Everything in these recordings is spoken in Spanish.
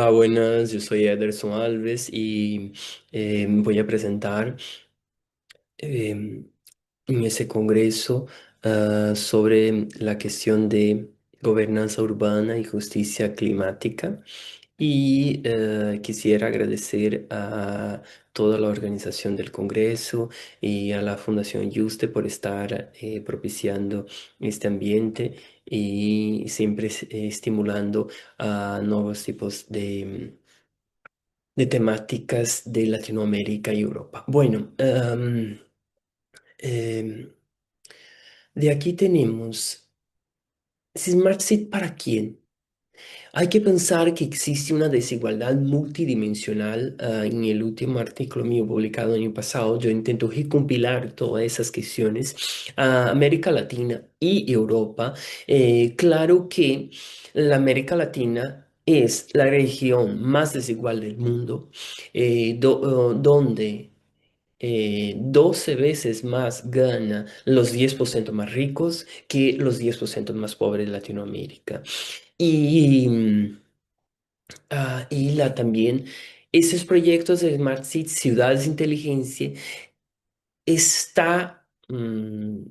Hola, buenas, yo soy Ederson Alves y voy a presentar em, en ese congreso sobre la cuestión de gobernanza urbana y justicia climática. Y quisiera agradecer a toda la organización del Congreso y a la Fundación Yuste por estar propiciando este ambiente y siempre estimulando a nuevos tipos de temáticas de Latinoamérica y Europa. Bueno, em, de aquí tenemos Smart City para quién. Hay que pensar que existe una desigualdad multidimensional. En el último artículo mío publicado el año pasado, yo intento recompilar todas esas cuestiones. América Latina y Europa. Claro que la América Latina es la región más desigual del mundo, donde 12 veces más gana los 10% más ricos que los 10% más pobres de Latinoamérica. Y, también esos proyectos de Smart Cities, ciudades de inteligencia,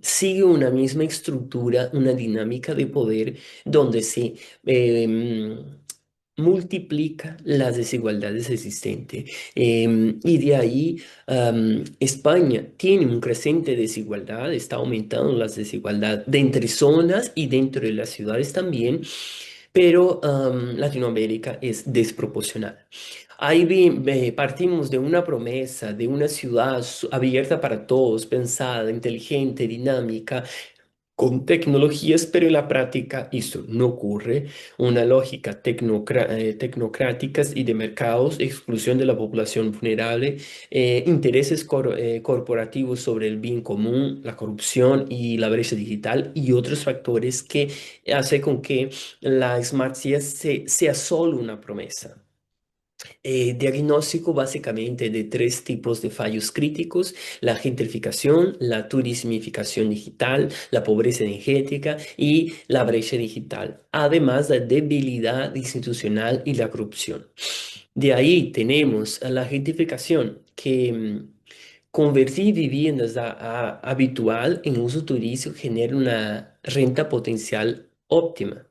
sigue una misma estructura, una dinámica de poder donde se multiplica las desigualdades existentes. Y de ahí España tiene un creciente desigualdad, está aumentando las desigualdades de entre zonas y dentro de las ciudades también, pero Latinoamérica es desproporcional. Ahí partimos de una promesa de una ciudad abierta para todos, pensada, inteligente, dinámica, con tecnologías, pero en la práctica eso no ocurre. Una lógica tecnocrática y de mercados, exclusión de la población vulnerable, intereses corporativos sobre el bien común, la corrupción y la brecha digital y otros factores que hace con que la Smart Cities sea solo una promesa. Diagnóstico básicamente de tres tipos de fallos críticos: la gentrificación, la turismificación digital, la pobreza energética y la brecha digital, además de debilidad institucional y la corrupción. De ahí tenemos a la gentrificación, que convertir viviendas habitual en uso turístico genera una renta potencial óptima,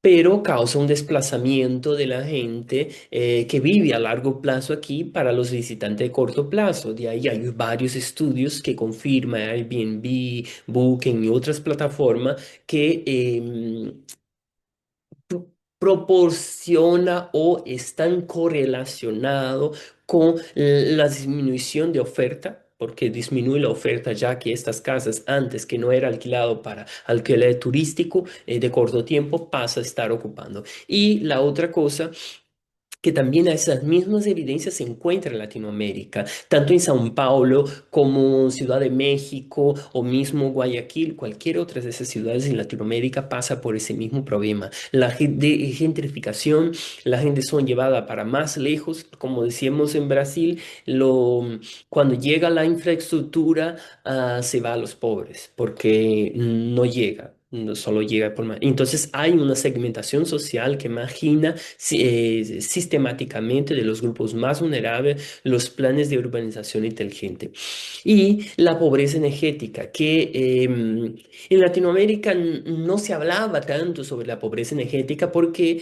pero causa un desplazamiento de la gente que vive a largo plazo aquí para los visitantes de corto plazo. De ahí hay varios estudios que confirman Airbnb, Booking y otras plataformas que proporciona o están correlacionados con la disminución de oferta, porque disminuye la oferta ya que estas casas antes que no era alquilado para alquiler turístico de corto tiempo pasa a estar ocupando. Y la otra cosa, que también esas mismas evidencias se encuentran en Latinoamérica, tanto en São Paulo como Ciudad de México o mismo Guayaquil. Cualquier otra de esas ciudades en Latinoamérica pasa por ese mismo problema. La gentrificación, la gente son llevada para más lejos, como decíamos en Brasil, cuando llega la infraestructura, se va a los pobres porque no llega. No solo llega por más. Entonces hay una segmentación social que margina sistemáticamente de los grupos más vulnerables los planes de urbanización inteligente. Y la pobreza energética, que en Latinoamérica no se hablaba tanto sobre la pobreza energética porque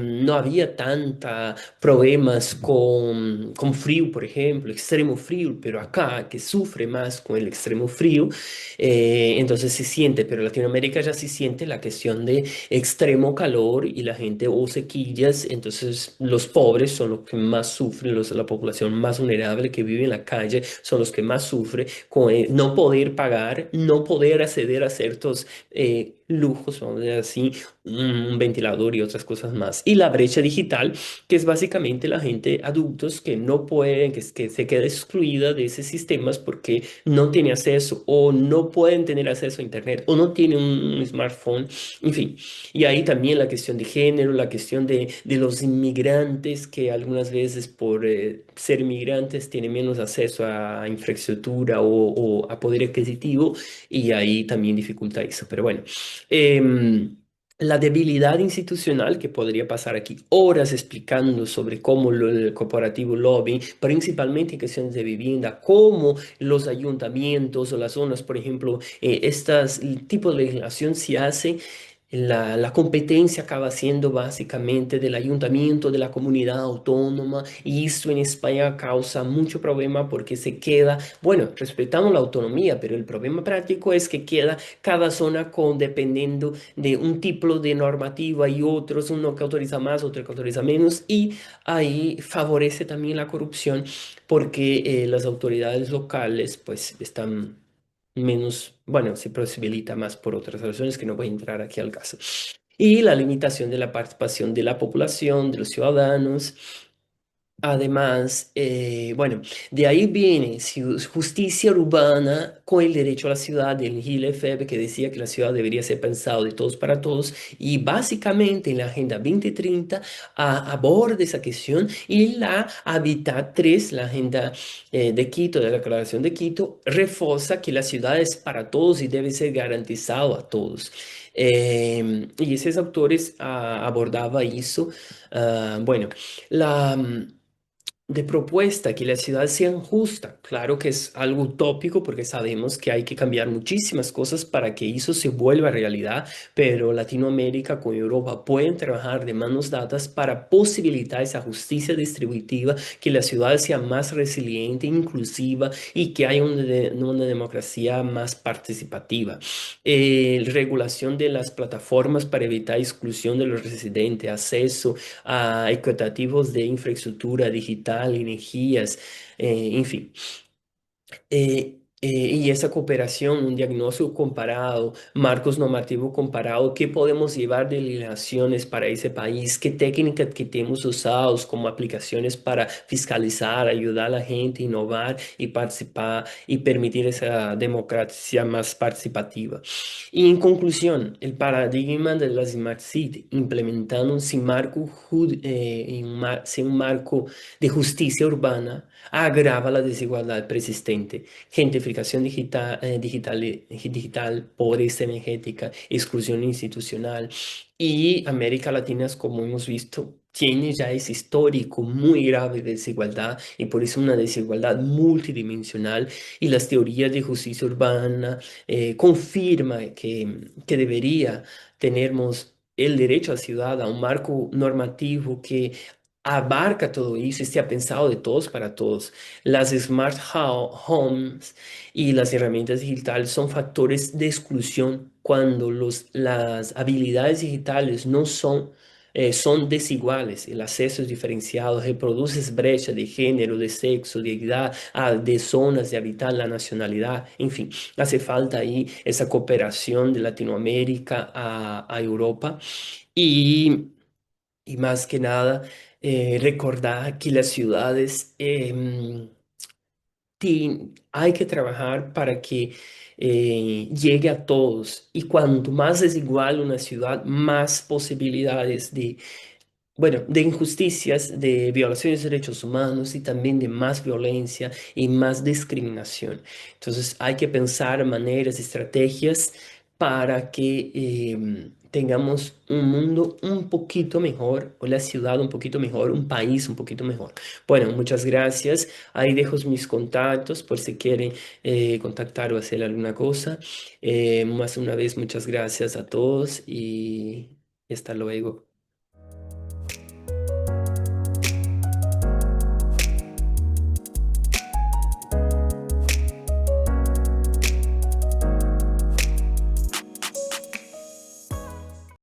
no había tanta problemas con frío, por ejemplo, extremo frío, pero acá que sufre más con el extremo frío, entonces se siente, pero en Latinoamérica ya se siente la cuestión de extremo calor y la gente o sequillas. Entonces los pobres son los que más sufren, la población más vulnerable que vive en la calle son los que más sufren con no poder pagar, no poder acceder a ciertos lujos, vamos a decir así, un ventilador y otras cosas más. Y la brecha digital, que es básicamente la gente, adultos que no pueden, que se queda excluida de esos sistemas porque no tiene acceso o no pueden tener acceso a Internet o no tienen un smartphone, en fin. Y ahí también la cuestión de género, la cuestión de los inmigrantes que algunas veces por ser inmigrantes tienen menos acceso a infraestructura o a poder adquisitivo, y ahí también dificulta eso. Pero bueno. em, la debilidad institucional que podría pasar aquí horas explicando sobre cómo el corporativo lobby, principalmente en cuestiones de vivienda, cómo los ayuntamientos o las zonas, por ejemplo, estas tipo de legislación se hace. La competencia acaba siendo básicamente del ayuntamiento, de la comunidad autónoma, y esto en España causa mucho problema porque se queda, bueno, respetamos la autonomía, pero el problema práctico es que queda cada zona con dependiendo de un tipo de normativa y otros, uno que autoriza más, otro que autoriza menos, y ahí favorece también la corrupción porque las autoridades locales pues están menos, bueno, se posibilita más por otras razones que no voy a entrar aquí al caso. Y la limitación de la participación de la población, de los ciudadanos. Además, bueno, de ahí viene justicia urbana con el derecho a la ciudad del Gilles Lefebvre, que decía que la ciudad debería ser pensado de todos para todos, y básicamente en la Agenda 2030 aborda esa cuestión, y la Habitat 3, la Agenda de Quito, de la Declaración de Quito, refuerza que la ciudad es para todos y debe ser garantizado a todos. Y esos autores abordaba eso. Bueno, la de propuesta que la ciudad sea justa. Claro que es algo utópico porque sabemos que hay que cambiar muchísimas cosas para que eso se vuelva realidad, pero Latinoamérica con Europa pueden trabajar de manos dadas para posibilitar esa justicia distributiva, que la ciudad sea más resiliente, inclusiva y que haya una democracia más participativa. Regulación de las plataformas para evitar exclusión de los residentes, acceso a equitativos de infraestructura digital, energías, en fin. Y esa cooperación, un diagnóstico comparado, marcos normativos comparados, qué podemos llevar de legislaciones para ese país, qué técnicas que tenemos usados como aplicaciones para fiscalizar, ayudar a la gente a innovar y participar y permitir esa democracia más participativa. Y en conclusión, el paradigma de la Smart City, implementando sin marco, sin un marco de justicia urbana, agrava la desigualdad persistente, gentrificación digital, pobreza energética, exclusión institucional. Y América Latina, como hemos visto, tiene ya ese histórico muy grave de desigualdad, y por eso una desigualdad multidimensional, y las teorías de justicia urbana confirma que debería tenermos el derecho a ciudad, a un marco normativo que abarca todo eso y se ha pensado de todos para todos. Las homes y las herramientas digitales son factores de exclusión cuando las habilidades digitales no son, son desiguales. El acceso es diferenciado, reproduces brecha de género, de sexo, de edad, de zonas de habitar, la nacionalidad, en fin. Hace falta ahí esa cooperación de Latinoamérica a Europa. Y y más que nada, recordar que las ciudades hay que trabajar para que llegue a todos. Y cuanto más desigual una ciudad, más posibilidades de, bueno, de injusticias, de violaciones de derechos humanos y también de más violencia y más discriminación. Entonces hay que pensar maneras, estrategias para que tengamos un mundo un poquito mejor, o la ciudad un poquito mejor, un país un poquito mejor. Bueno, muchas gracias. Ahí dejo mis contactos por si quieren contactar o hacer alguna cosa. Más una vez, muchas gracias a todos y hasta luego.